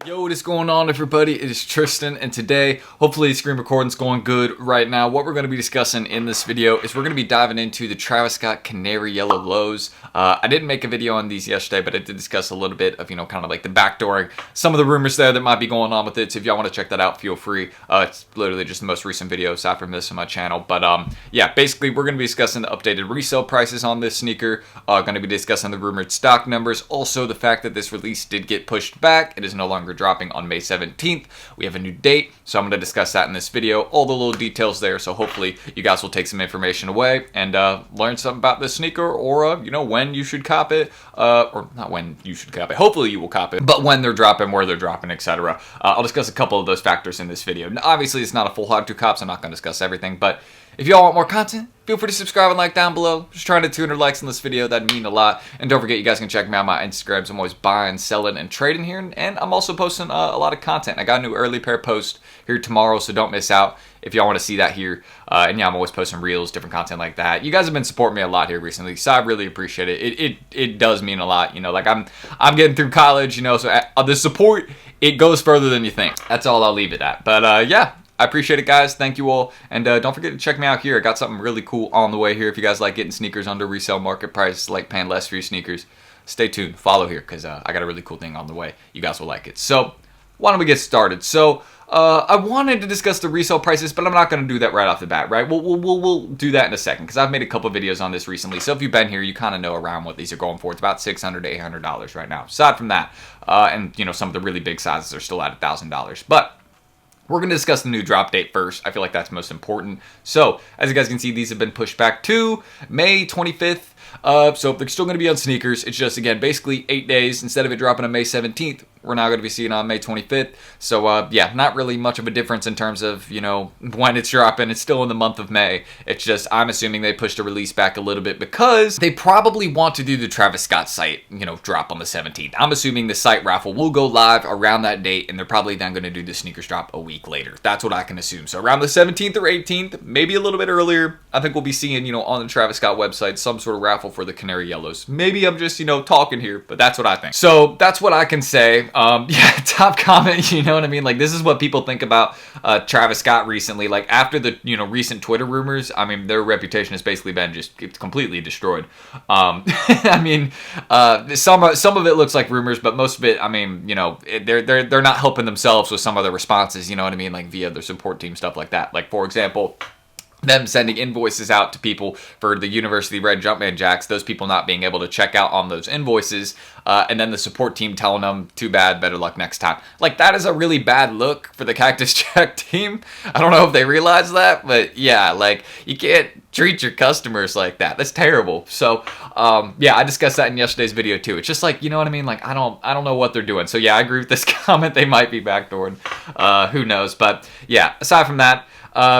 Yo, what is going on, everybody? It is Tristan, and today, hopefully the screen recording's going good right now. What we're going to be discussing in this video is we're going to be diving into the Travis Scott Canary Yellow Lows. I didn't make a video on these yesterday, but I did discuss a little bit of, kind of like the backdooring, some of the rumors there that might be going on with it. So if y'all want to check that out, feel free. It's literally just the most recent video aside from this on my channel. But yeah, basically we're going to be discussing the updated resale prices on this sneaker. Going to be discussing the rumored stock numbers. Also, the fact that this release did get pushed back. It is no longer dropping on May 17th. We have a new date, so I'm going to discuss that in this video, all the little details there, so hopefully you guys will take some information away and learn something about this sneaker, or when you should cop it, or not when you should cop it, hopefully you will cop it, but when they're dropping, where they're dropping, etc. I'll discuss a couple of those factors in this video. Now, obviously it's not a full how-to cop, so I'm not going to discuss everything, but if y'all want more content, feel free to subscribe and like down below. Just trying to 200 likes on this video. That'd mean a lot. And don't forget, you guys can check me out on my Instagrams. I'm always buying, selling, and trading here. And I'm also posting a lot of content. I got a new early pair post here tomorrow, so don't miss out if y'all want to see that here. And yeah, I'm always posting reels, different content like that. You guys have been supporting me a lot here recently, so I really appreciate it. It does mean a lot. Like I'm getting through college, so the support, it goes further than you think. That's all I'll leave it at. But yeah. I appreciate it, guys. Thank you all. And don't forget to check me out here. I got something really cool on the way here. If you guys like getting sneakers under resale market price, like paying less for your sneakers, stay tuned. Follow here, because I got a really cool thing on the way. You guys will like it. So why don't we get started? So I wanted to discuss the resale prices, but I'm not going to do that right off the bat, right? We'll do that in a second, because I've made a couple videos on this recently. So if you've been here, you kind of know around what these are going for. It's about $600 to $800 right now. Aside from that, and some of the really big sizes are still at $1,000. But we're going to discuss the new drop date first. I feel like that's most important. So, as you guys can see, these have been pushed back to May 25th. So they're still going to be on Snkrs. It's just, again, basically 8 days. Instead of it dropping on May 17th, we're now going to be seeing on May 25th. So, yeah, not really much of a difference in terms of, when it's dropping. It's still in the month of May. It's just, I'm assuming they pushed the release back a little bit because they probably want to do the Travis Scott site, drop on the 17th. I'm assuming the site raffle will go live around that date, and they're probably then going to do the sneakers drop a week later. That's what I can assume. So around the 17th or 18th, maybe a little bit earlier, I think we'll be seeing, on the Travis Scott website, some sort of raffle for the Canary Yellows. Maybe I'm just, talking here, but that's what I think. So that's what I can say. Yeah, top comment, you know what I mean? Like, this is what people think about Travis Scott recently. Like, after the, recent Twitter rumors, I mean, their reputation has basically been just completely destroyed. I mean, some of it looks like rumors, but most of it, I mean, they're not helping themselves with some of the responses, you know what I mean? Like, via their support team, stuff like that. Like, for example, them sending invoices out to people for the University Red Jumpman Jacks, those people not being able to check out on those invoices, and then the support team telling them, too bad, better luck next time. Like, that is a really bad look for the Cactus Jack team. I don't know if they realize that, but yeah, like, you can't treat your customers like that. That's terrible. So, yeah, I discussed that in yesterday's video too. It's just like, you know what I mean? Like, I don't know what they're doing. So yeah, I agree with this comment. They might be backdoored. Who knows? But yeah, aside from that,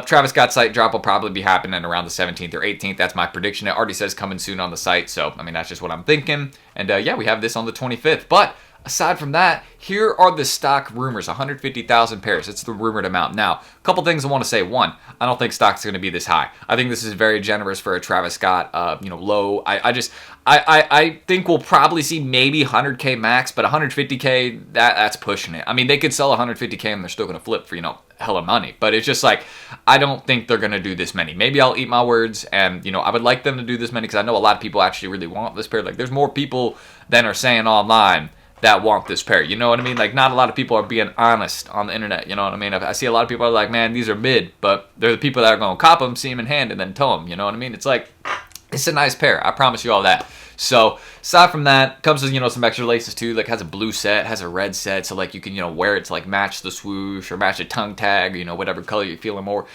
Travis Scott site drop will probably be happening around the 17th or 18th. That's my prediction. It already says coming soon on the site. So, I mean, that's just what I'm thinking. And yeah, we have this on the 25th. But aside from that, here are the stock rumors. 150,000 pairs. It's the rumored amount. Now, a couple things I want to say. One, I don't think stock's going to be this high. I think this is very generous for a Travis Scott, low. I think we'll probably see maybe 100K max, but 150K, that's pushing it. I mean, they could sell 150K and they're still going to flip for, hella money. But it's just like, I don't think they're going to do this many. Maybe I'll eat my words, and, I would like them to do this many because I know a lot of people actually really want this pair. Like, there's more people than are saying online that want this pair. You know what I mean? Like, not a lot of people are being honest on the internet. You know what I mean? I see a lot of people are like, man, these are mid, but they're the people that are going to cop them, see them in hand, and then tell them. You know what I mean? It's like, it's a nice pair. I promise you all that. So, aside from that, comes with, some extra laces too. Like, has a blue set, has a red set, so like you can, wear it to like match the swoosh or match a tongue tag, whatever color you're feeling more.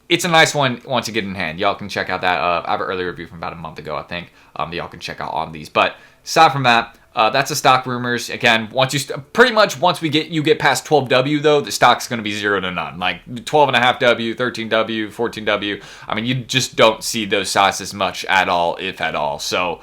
It's a nice one once you get it in hand. Y'all can check out that. I have an early review from about a month ago, I think. Y'all can check out on these. But aside from that, that's the stock rumors. Again, once you get past 12W though, the stock's going to be 0 to none. Like 12.5W, 13W, 14W. I mean, you just don't see those sizes much at all, if at all. So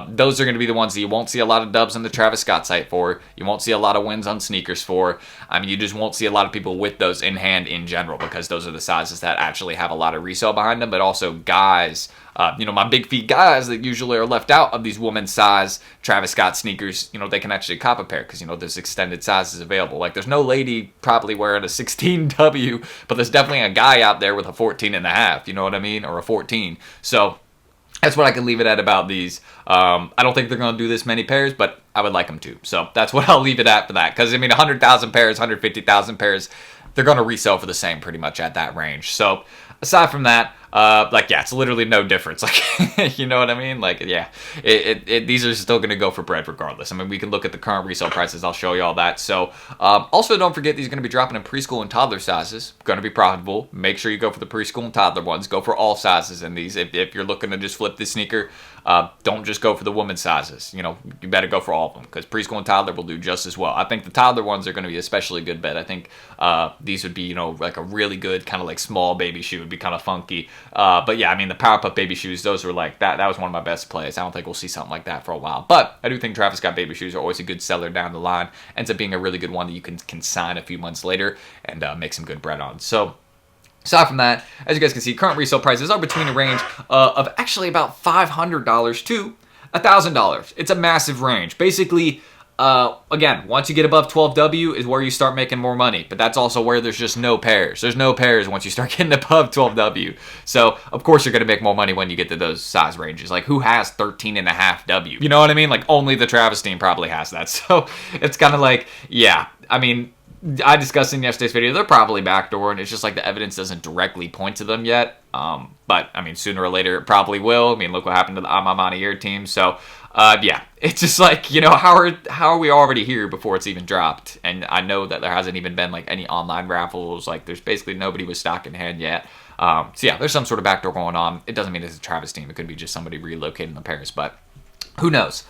those are going to be the ones that you won't see a lot of dubs on the Travis Scott site for. You won't see a lot of wins on Snkrs for. I mean, you just won't see a lot of people with those in hand in general, because those are the sizes that actually have a lot of resale behind them. But also guys, my big feet guys that usually are left out of these women's size Travis Scott sneakers, you know, they can actually cop a pair because, you know, there's extended sizes available. Like, there's no lady probably wearing a 16W, but there's definitely a guy out there with a 14.5, you know what I mean, or a 14. So that's what I can leave it at about these. I don't think they're going to do this many pairs, but I would like them to. So that's what I'll leave it at for that. Because, I mean, 100,000 pairs, 150,000 pairs, they're going to resell for the same pretty much at that range. So aside from that, like, yeah, it's literally no difference. Like, you know what I mean? Like, yeah, these are still going to go for bread regardless. I mean, we can look at the current resale prices. I'll show you all that. So, also don't forget these are going to be dropping in preschool and toddler sizes. Going to be profitable. Make sure you go for the preschool and toddler ones. Go for all sizes in these. If you're looking to just flip this sneaker, don't just go for the women's sizes. You know, you better go for all of them because preschool and toddler will do just as well. I think the toddler ones are going to be especially good bet. I think these would be, you know, like a really good kind of like small baby shoe. Would be kind of funky. But yeah, I mean, the Powerpuff baby shoes, those were like, that was one of my best plays. I don't think we'll see something like that for a while. But I do think Travis Scott baby shoes are always a good seller down the line. Ends up being a really good one that you can consign a few months later and make some good bread on. So aside from that, as you guys can see, current resale prices are between a range of actually about $500 to $1,000. It's a massive range. Basically, again, once you get above 12W is where you start making more money, but that's also where there's just no pairs. There's no pairs once you start getting above 12W. So, of course, you're going to make more money when you get to those size ranges. Like, who has 13.5W? You know what I mean? Like, only the Travis team probably has that. So, it's kind of like, yeah, I mean, I discussed in yesterday's video, they're probably backdoor, and it's just like the evidence doesn't directly point to them yet. But, I mean, sooner or later, it probably will. I mean, look what happened to the Amamani Ear team. So, yeah, it's just like, you know, how are we already here before it's even dropped? And I know that there hasn't even been, like, any online raffles. Like, there's basically nobody with stock in hand yet. So, yeah, there's some sort of backdoor going on. It doesn't mean it's a Travis team. It could be just somebody relocating the pairs, but who knows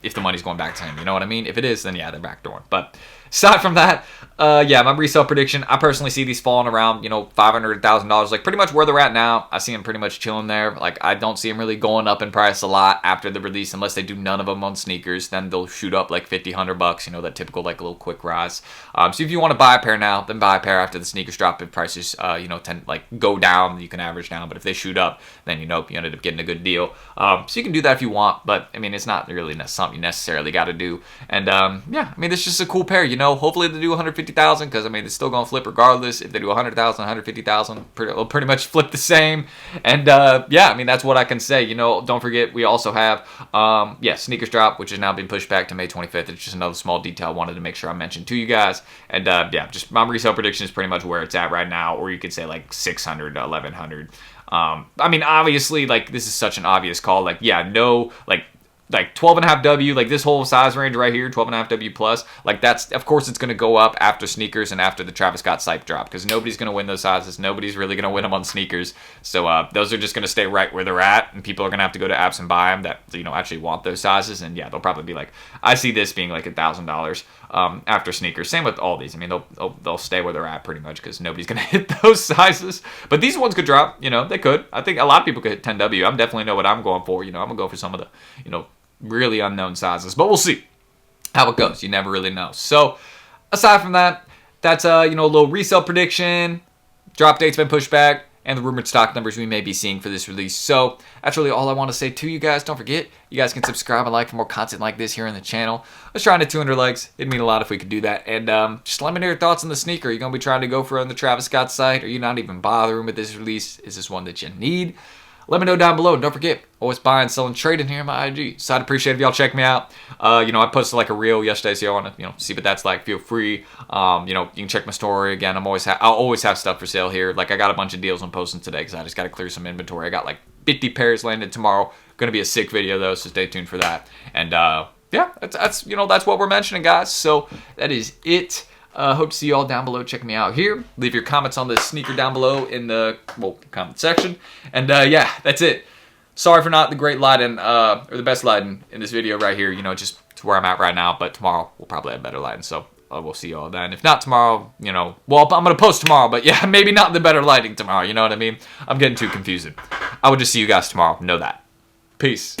if the money's going back to him. You know what I mean? If it is, then, yeah, they're backdooring. But aside from that, yeah, my resale prediction, I personally see these falling around, you know, $500, $1,000, like pretty much where they're at now. I see them pretty much chilling there. Like, I don't see them really going up in price a lot after the release, unless they do none of them on sneakers. Then they'll shoot up like $50, $100, you know, that typical like little quick rise. So if you want to buy a pair now, then buy a pair after the sneakers drop. If prices, you know, tend like go down, you can average down. But if they shoot up, then you know you ended up getting a good deal. So you can do that if you want, but I mean, it's not really something you necessarily got to do. And yeah, I mean, it's just a cool pair, you know. Hopefully they do 150,000 because I mean, it's still gonna flip regardless. If they do 100,000, 150,000, it'll pretty much flip the same. And yeah, I mean, that's what I can say. You know, don't forget we also have yeah, sneakers drop, which has now been pushed back to May 25th. It's just another small detail I wanted to make sure I mentioned to you guys. And yeah, just my resale prediction is pretty much where it's at right now, or you could say like 600 to 1100. I mean, obviously, like, this is such an obvious call. Like, yeah, no, like 12.5W, like this whole size range right here, 12.5W plus, like that's, of course, it's going to go up after sneakers and after the Travis Scott Sipe drop, because nobody's going to win those sizes. Nobody's really going to win them on sneakers. So those are just going to stay right where they're at, and people are going to have to go to apps and buy them that, you know, actually want those sizes. And yeah, they'll probably be like, I see this being like $1,000 after sneakers. Same with all these. I mean, they'll stay where they're at pretty much because nobody's going to hit those sizes. But these ones could drop, you know, they could. I think a lot of people could hit 10W. I'm definitely know what I'm going for. You know, I'm going to go for some of the, you know, really unknown sizes, but we'll see how it goes. You never really know. So aside from that, that's you know, a little resale prediction. Drop date's been pushed back, and the rumored stock numbers we may be seeing for this release. So that's really all I want to say to you guys. Don't forget, you guys can subscribe and like for more content like this here on the channel. Let's try to 200 likes. It'd mean a lot if we could do that. And just let me know your thoughts on the sneaker. Are you going to be trying to go for it on the Travis Scott site? Are you not even bothering with this release? Is this one that you need? Let me know down below. And don't forget, always buying, selling, trading here on my IG. So I'd appreciate if y'all check me out. You know, I posted like a reel yesterday, so you want to, you know, see what that's like. Feel free. You know, you can check my story again. I'll always have stuff for sale here. Like, I got a bunch of deals I'm posting today because I just got to clear some inventory. I got like 50 pairs landed tomorrow. Gonna be a sick video though, so stay tuned for that. And yeah, that's you know, that's what we're mentioning, guys. So that is it. Hope to see you all down below. Check me out here. Leave your comments on this sneaker down below in the comment section. And yeah, that's it. Sorry for not the great lighting or the best lighting in this video right here. You know, just to where I'm at right now. But tomorrow we'll probably have better lighting. So we'll see you all then. If not tomorrow, you know, well, I'm gonna post tomorrow. But yeah, maybe not the better lighting tomorrow. You know what I mean? I'm getting too confused. I will just see you guys tomorrow. Know that. Peace.